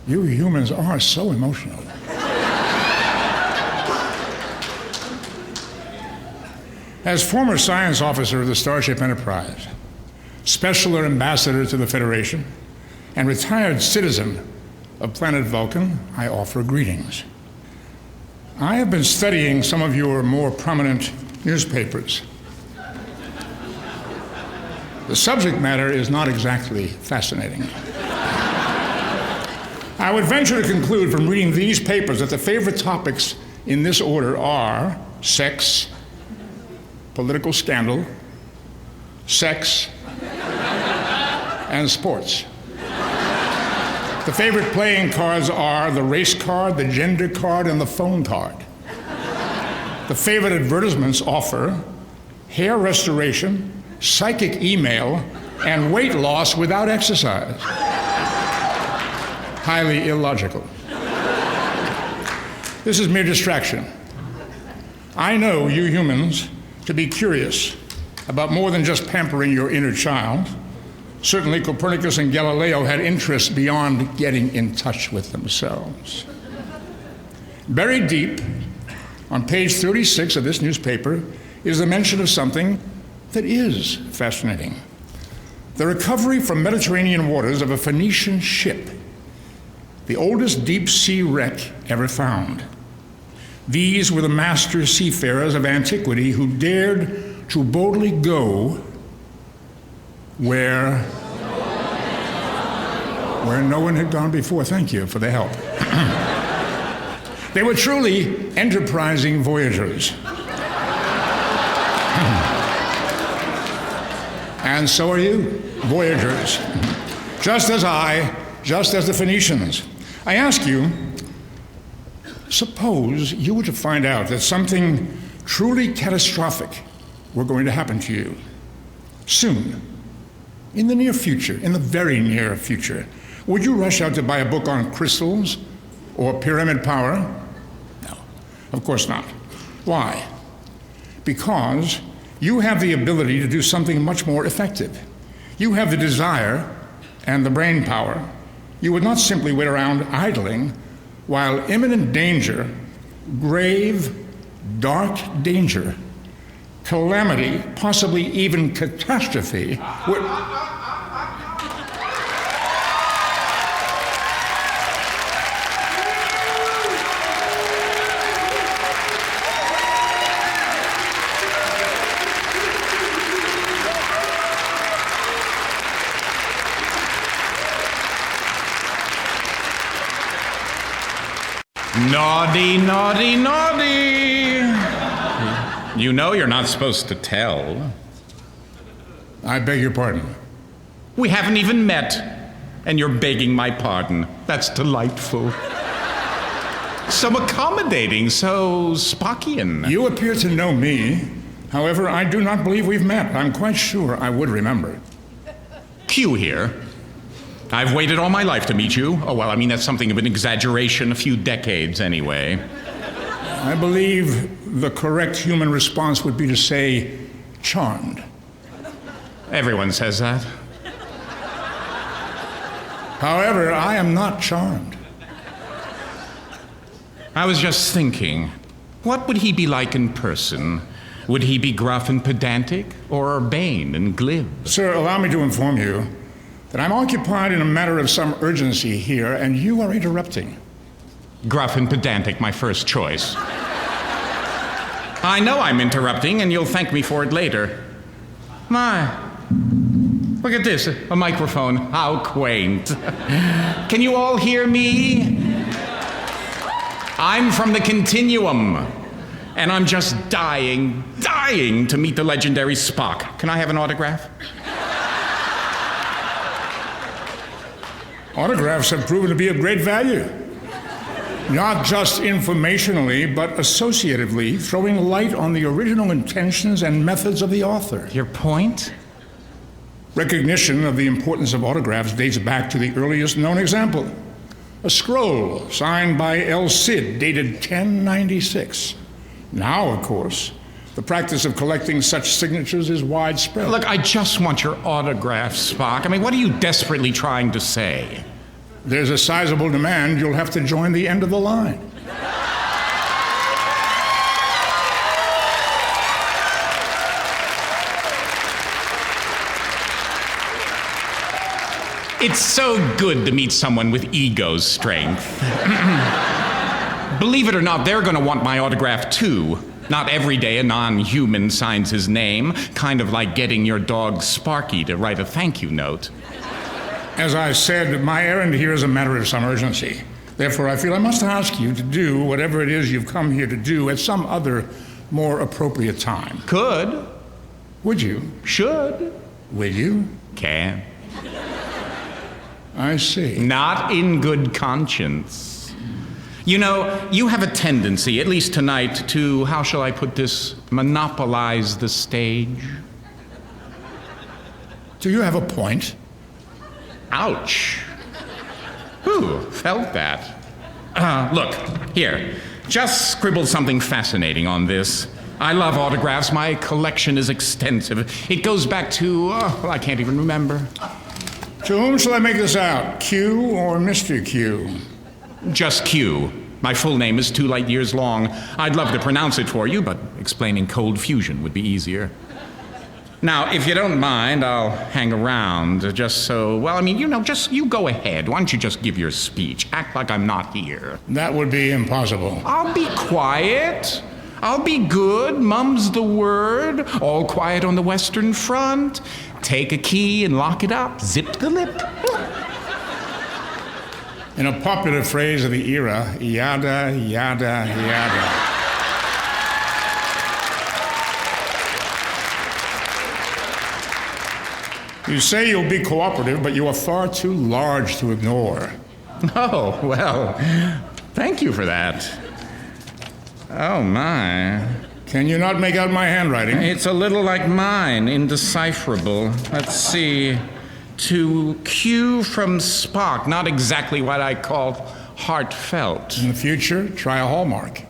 You humans are so emotional. As former science officer of the Starship Enterprise, special ambassador to the Federation, and retired citizen of planet Vulcan, I offer greetings. I have been studying some of your more prominent newspapers. The subject matter is not exactly fascinating. I would venture to conclude from reading these papers that the favorite topics in this order are sex, political scandal, sex, and sports. The favorite playing cards are the race card, the gender card, and the phone card. The favorite advertisements offer hair restoration, psychic email, and weight loss without exercise. Highly illogical. This is mere distraction. I know you humans to be curious about more than just pampering your inner child. Certainly Copernicus and Galileo had interests beyond getting in touch with themselves. Buried deep on page 36 of this newspaper is the mention of something that is fascinating. The recovery from Mediterranean waters of a Phoenician ship, the oldest deep-sea wreck ever found. These were the master seafarers of antiquity who dared to boldly go where no one had gone before. Thank you for the help. They were truly enterprising voyagers. And so are you, voyagers. Just as the Phoenicians. I ask you, suppose you were to find out that something truly catastrophic were going to happen to you soon, in the near future, in the very near future. Would you rush out to buy a book on crystals or pyramid power? No, of course not. Why? Because you have the ability to do something much more effective. You have the desire and the brain power. You would not simply wait around idling while imminent danger, grave, dark danger, calamity, possibly even catastrophe, would... Naughty, naughty, naughty. You know you're not supposed to tell. I beg your pardon. We haven't even met, and you're begging my pardon. That's delightful. So accommodating, so Spockian. You appear to know me. However, I do not believe we've met. I'm quite sure I would remember. Q here. I've waited all my life to meet you. Oh, well, I mean, that's something of an exaggeration, a few decades anyway. I believe the correct human response would be to say, charmed. Everyone says that. However, I am not charmed. I was just thinking, what would he be like in person? Would he be gruff and pedantic, or urbane and glib? Sir, allow me to inform you that I'm occupied in a matter of some urgency here, and you are interrupting. Gruff and pedantic, my first choice. I know I'm interrupting, and you'll thank me for it later. My, look at this, a microphone. How quaint. Can you all hear me? I'm from the Continuum, and I'm just dying to meet the legendary Spock. Can I have an autograph? Autographs have proven to be of great value, not just informationally, but associatively, throwing light on the original intentions and methods of the author. Your point? Recognition of the importance of autographs dates back to the earliest known example, a scroll signed by El Cid dated 1096. Now, of course, the practice of collecting such signatures is widespread. Look, I just want your autograph, Spock. I mean, what are you desperately trying to say? There's a sizable demand. You'll have to join the end of the line. It's so good to meet someone with ego strength. Believe it or not, they're going to want my autograph too. Not every day a non-human signs his name, kind of like getting your dog Sparky to write a thank you note. As I said, my errand here is a matter of some urgency. Therefore, I feel I must ask you to do whatever it is you've come here to do at some other, more appropriate time. Could. Would you? Should. Will you? Can. I see. Not in good conscience. You know, you have a tendency, at least tonight, to, how shall I put this, monopolize the stage. Do you have a point? Ouch. Who felt that? Look, here, just scribble something fascinating on this. I love autographs. My collection is extensive. It goes back to, I can't even remember. To whom shall I make this out, Q or Mr. Q? Just Q. My full name is 2 light years long. I'd love to pronounce it for you, but explaining cold fusion would be easier. Now, if you don't mind, I'll hang around just so, well, I mean, you know, just you go ahead. Why don't you just give your speech? Act like I'm not here. That would be impossible. I'll be quiet. I'll be good. Mum's the word. All quiet on the Western Front. Take a key and lock it up. Zip the lip. In a popular phrase of the era, yada, yada, yada. You say you'll be cooperative, but you are far too large to ignore. Oh, well, thank you for that. Oh, my. Can you not make out my handwriting? It's a little like mine, indecipherable. Let's see. To Q from Spock, not exactly what I call heartfelt. In the future, try a Hallmark.